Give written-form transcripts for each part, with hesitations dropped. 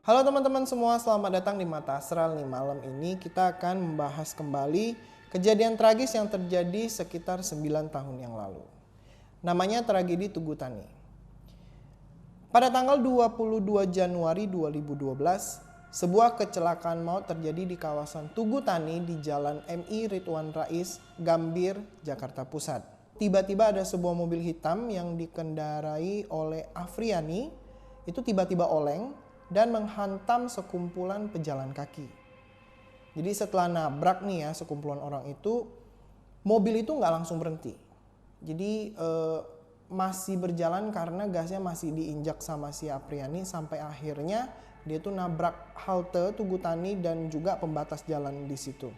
Halo teman-teman semua, selamat datang di Mata Astral nih. Malam ini kita akan membahas kembali kejadian tragis yang terjadi sekitar 9 tahun yang lalu. Namanya tragedi Tugu Tani. Pada tanggal 22 Januari 2012, sebuah kecelakaan maut terjadi di kawasan Tugu Tani di Jalan MI Ridwan Rais, Gambir, Jakarta Pusat. Tiba-tiba ada sebuah mobil hitam yang dikendarai oleh Afriani, itu tiba-tiba oleng dan menghantam sekumpulan pejalan kaki. Jadi setelah nabrak nih ya sekumpulan orang itu, mobil itu nggak langsung berhenti. Jadi masih berjalan karena gasnya masih diinjak sama si Afriani sampai akhirnya dia tuh nabrak halte Tugu Tani dan juga pembatas jalan di situ.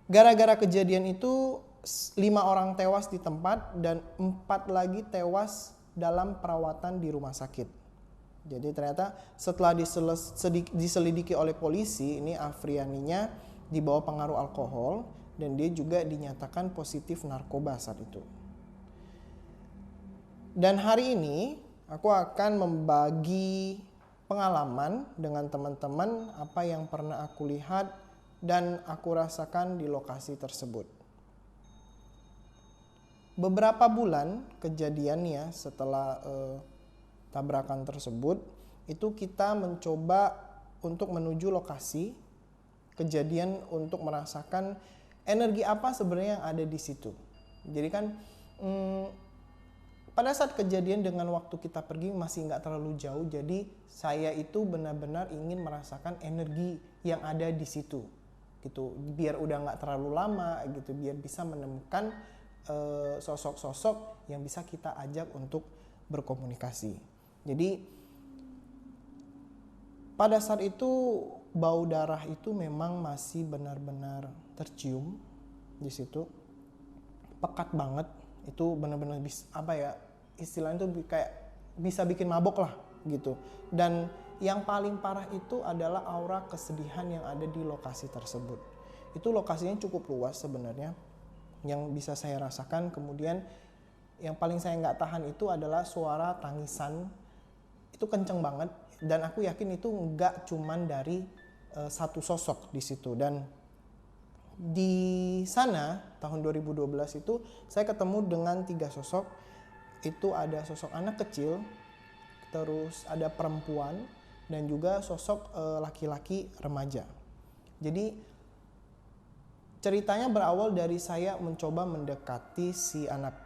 Gara-gara kejadian itu 5 orang tewas di tempat dan 4 lagi tewas dalam perawatan di rumah sakit. Jadi ternyata setelah diselidiki oleh polisi, ini Afrianinya dibawa pengaruh alkohol dan dia juga dinyatakan positif narkoba saat itu. Dan hari ini aku akan membagi pengalaman dengan teman-teman apa yang pernah aku lihat dan aku rasakan di lokasi tersebut. Beberapa bulan kejadiannya setelah tabrakan tersebut, itu kita mencoba untuk menuju lokasi kejadian untuk merasakan energi apa sebenarnya yang ada di situ. Jadi kan pada saat kejadian dengan waktu kita pergi masih nggak terlalu jauh, jadi saya itu benar-benar ingin merasakan energi yang ada di situ, gitu. Biar udah nggak terlalu lama, gitu. Biar bisa menemukan sosok-sosok yang bisa kita ajak untuk berkomunikasi. Jadi pada saat itu bau darah itu memang masih benar-benar tercium di situ, pekat banget. Itu benar-benar istilahnya itu kayak bisa bikin mabok lah gitu. Dan yang paling parah itu adalah aura kesedihan yang ada di lokasi tersebut. Itu lokasinya cukup luas sebenarnya yang bisa saya rasakan. Kemudian yang paling saya nggak tahan itu adalah suara tangisan. Itu kenceng banget dan aku yakin itu nggak cuman dari satu sosok di situ. Dan di sana tahun 2012 itu saya ketemu dengan 3 sosok. Itu ada sosok anak kecil, terus ada perempuan dan juga sosok laki-laki remaja. Jadi ceritanya berawal dari saya mencoba mendekati si anak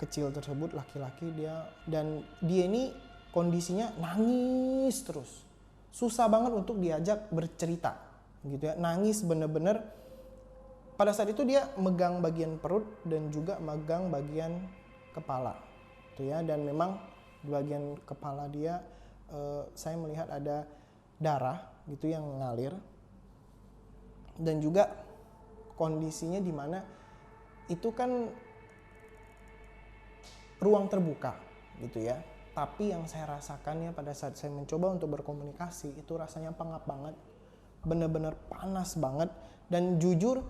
kecil tersebut, laki-laki dia, dan dia ini kondisinya nangis terus. Susah banget untuk diajak bercerita gitu ya. Nangis bener-bener. Pada saat itu dia megang bagian perut dan juga megang bagian kepala. Gitu ya, dan memang di bagian kepala dia saya melihat ada darah gitu yang ngalir. Dan juga kondisinya di mana itu kan ruang terbuka gitu ya. Tapi yang saya rasakannya pada saat saya mencoba untuk berkomunikasi itu rasanya pengap banget, bener-bener panas banget. Dan jujur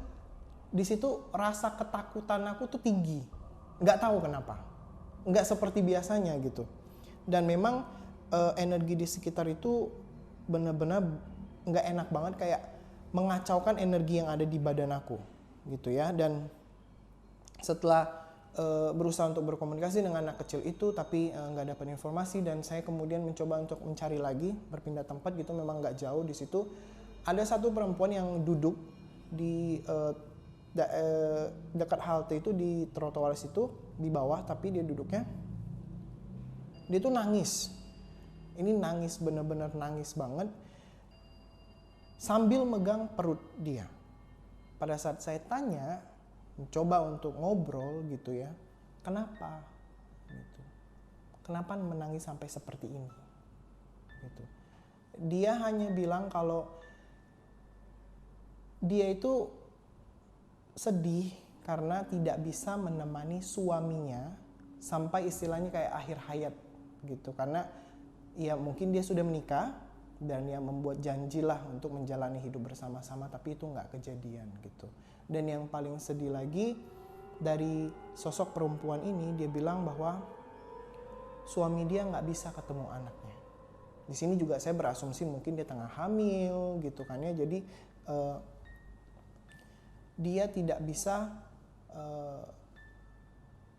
di situ rasa ketakutan aku tuh tinggi, nggak tahu kenapa, nggak seperti biasanya gitu. Dan memang energi di sekitar itu bener-bener nggak enak banget, kayak mengacaukan energi yang ada di badan aku gitu ya. Dan setelah berusaha untuk berkomunikasi dengan anak kecil itu tapi nggak dapat informasi, dan saya kemudian mencoba untuk mencari lagi, berpindah tempat gitu. Memang nggak jauh di situ ada satu perempuan yang duduk di dekat halte itu, di trotoar situ di bawah, tapi dia duduknya dia tuh nangis. Ini nangis, bener-bener nangis banget sambil megang perut dia. Pada saat saya tanya, mencoba untuk ngobrol gitu ya, kenapa gitu, kenapa menangis sampai seperti ini gitu. Dia hanya bilang kalau dia itu sedih karena tidak bisa menemani suaminya sampai istilahnya kayak akhir hayat gitu. Karena ya mungkin dia sudah menikah dan ya membuat janjilah untuk menjalani hidup bersama-sama, tapi itu nggak kejadian gitu. Dan yang paling sedih lagi dari sosok perempuan ini, dia bilang bahwa suami dia nggak bisa ketemu anaknya. Di sini juga saya berasumsi mungkin dia tengah hamil gitu kan ya. Jadi dia tidak bisa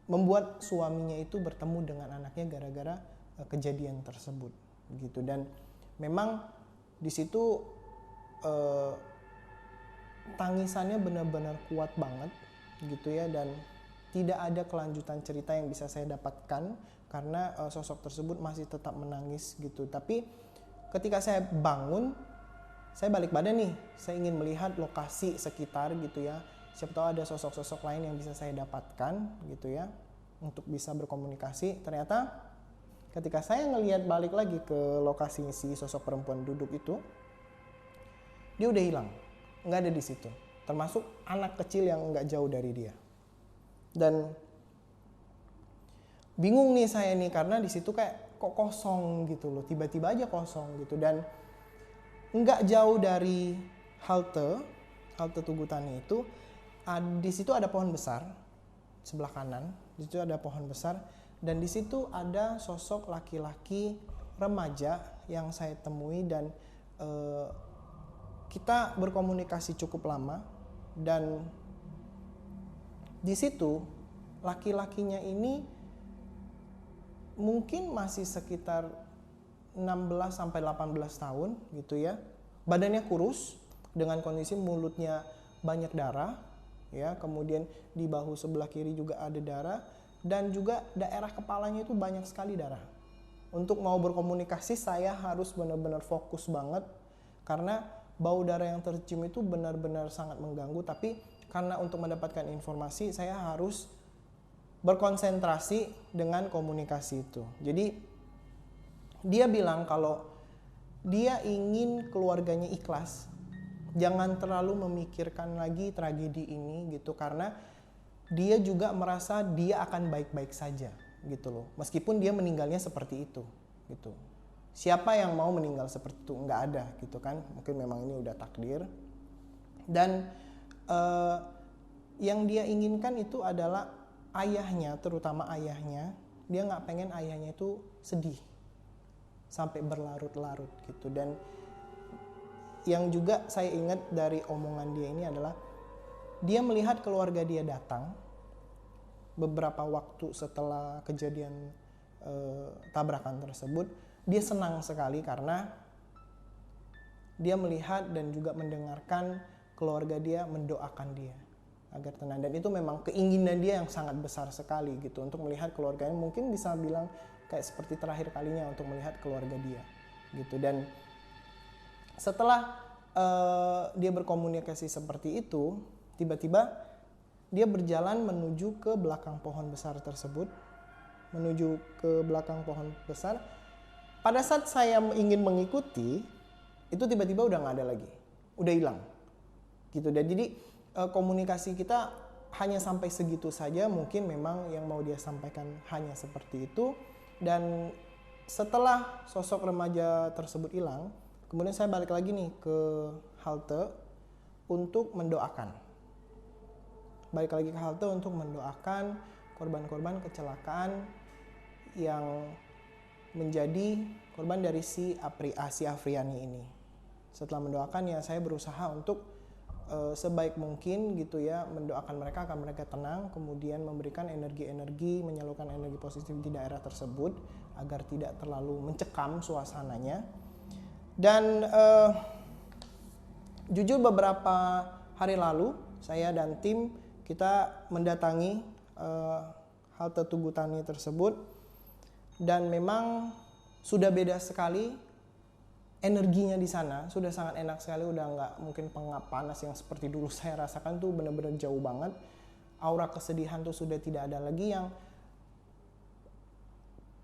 membuat suaminya itu bertemu dengan anaknya gara-gara kejadian tersebut gitu. Dan memang di situ tangisannya benar-benar kuat banget gitu ya, dan tidak ada kelanjutan cerita yang bisa saya dapatkan karena sosok tersebut masih tetap menangis gitu. Tapi ketika saya bangun, saya balik badan nih, saya ingin melihat lokasi sekitar gitu ya, siapa tahu ada sosok-sosok lain yang bisa saya dapatkan gitu ya untuk bisa berkomunikasi. Ternyata ketika saya ngelihat balik lagi ke lokasi si sosok perempuan duduk itu, dia udah hilang, nggak ada di situ, termasuk anak kecil yang nggak jauh dari dia. Dan bingung nih saya nih, karena di situ kayak kok kosong gitu loh, tiba-tiba aja kosong gitu. Dan nggak jauh dari halte Tugu Tani itu, di situ ada pohon besar sebelah kanan, di situ ada pohon besar, dan di situ ada sosok laki-laki remaja yang saya temui. Dan kita berkomunikasi cukup lama, dan di situ laki-lakinya ini mungkin masih sekitar 16 sampai 18 tahun gitu ya. Badannya kurus dengan kondisi mulutnya banyak darah ya, kemudian di bahu sebelah kiri juga ada darah, dan juga daerah kepalanya itu banyak sekali darah. Untuk mau berkomunikasi saya harus benar-benar fokus banget karena bau darah yang tercium itu benar-benar sangat mengganggu. Tapi karena untuk mendapatkan informasi saya harus berkonsentrasi dengan komunikasi itu. Jadi dia bilang kalau dia ingin keluarganya ikhlas, jangan terlalu memikirkan lagi tragedi ini gitu, karena dia juga merasa dia akan baik-baik saja gitu loh, meskipun dia meninggalnya seperti itu gitu. Siapa yang mau meninggal seperti itu? Nggak ada gitu kan, mungkin memang ini udah takdir. Dan yang dia inginkan itu adalah ayahnya, terutama ayahnya, dia nggak pengen ayahnya itu sedih sampai berlarut-larut gitu. Dan yang juga saya ingat dari omongan dia ini adalah dia melihat keluarga dia datang beberapa waktu setelah kejadian tabrakan tersebut. Dia senang sekali karena dia melihat dan juga mendengarkan keluarga dia mendoakan dia agar tenang. Dan itu memang keinginan dia yang sangat besar sekali gitu, untuk melihat keluarganya, mungkin bisa bilang kayak seperti terakhir kalinya untuk melihat keluarga dia gitu. Dan setelah dia berkomunikasi seperti itu, tiba-tiba dia berjalan menuju ke belakang pohon besar tersebut, menuju ke belakang pohon besar. Pada saat saya ingin mengikuti, itu tiba-tiba udah nggak ada lagi, udah hilang gitu. Dan jadi komunikasi kita hanya sampai segitu saja, mungkin memang yang mau dia sampaikan hanya seperti itu. Dan setelah sosok remaja tersebut hilang, kemudian saya balik lagi nih ke halte untuk mendoakan. Balik lagi ke halte untuk mendoakan korban-korban kecelakaan yang menjadi korban dari si Afriani ini. Setelah mendoakan ya saya berusaha untuk sebaik mungkin gitu ya mendoakan mereka agar mereka tenang, kemudian memberikan energi-energi, menyalurkan energi positif di daerah tersebut agar tidak terlalu mencekam suasananya. Dan jujur beberapa hari lalu saya dan tim kita mendatangi halte Tugu Tani tersebut, dan memang sudah beda sekali energinya di sana, sudah sangat enak sekali, udah nggak mungkin pengap panas yang seperti dulu saya rasakan tuh, benar-benar jauh banget. Aura kesedihan tuh sudah tidak ada lagi. Yang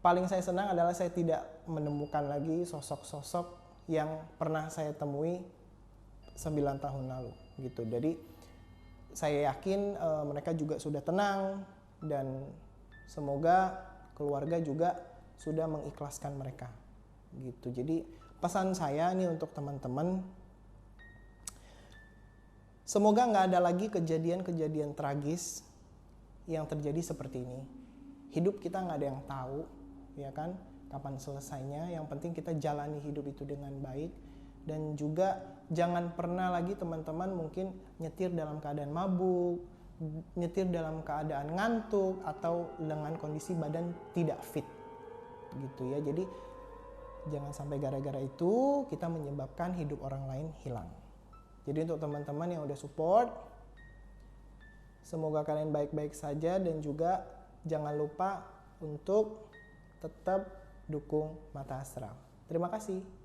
paling saya senang adalah saya tidak menemukan lagi sosok-sosok yang pernah saya temui 9 tahun lalu gitu. Jadi saya yakin mereka juga sudah tenang, dan semoga keluarga juga sudah mengikhlaskan mereka gitu. Jadi pesan saya nih untuk teman-teman, semoga nggak ada lagi kejadian-kejadian tragis yang terjadi seperti ini. Hidup kita nggak ada yang tahu, ya kan? kapan selesainya. Yang penting kita jalani hidup itu dengan baik. Dan juga jangan pernah lagi teman-teman mungkin nyetir dalam keadaan mabuk, nyetir dalam keadaan ngantuk, atau dengan kondisi badan tidak fit gitu ya. Jadi jangan sampai gara-gara itu kita menyebabkan hidup orang lain hilang. Jadi untuk teman-teman yang udah support, semoga kalian baik-baik saja, dan juga jangan lupa untuk tetap dukung Mata Astral. Terima kasih.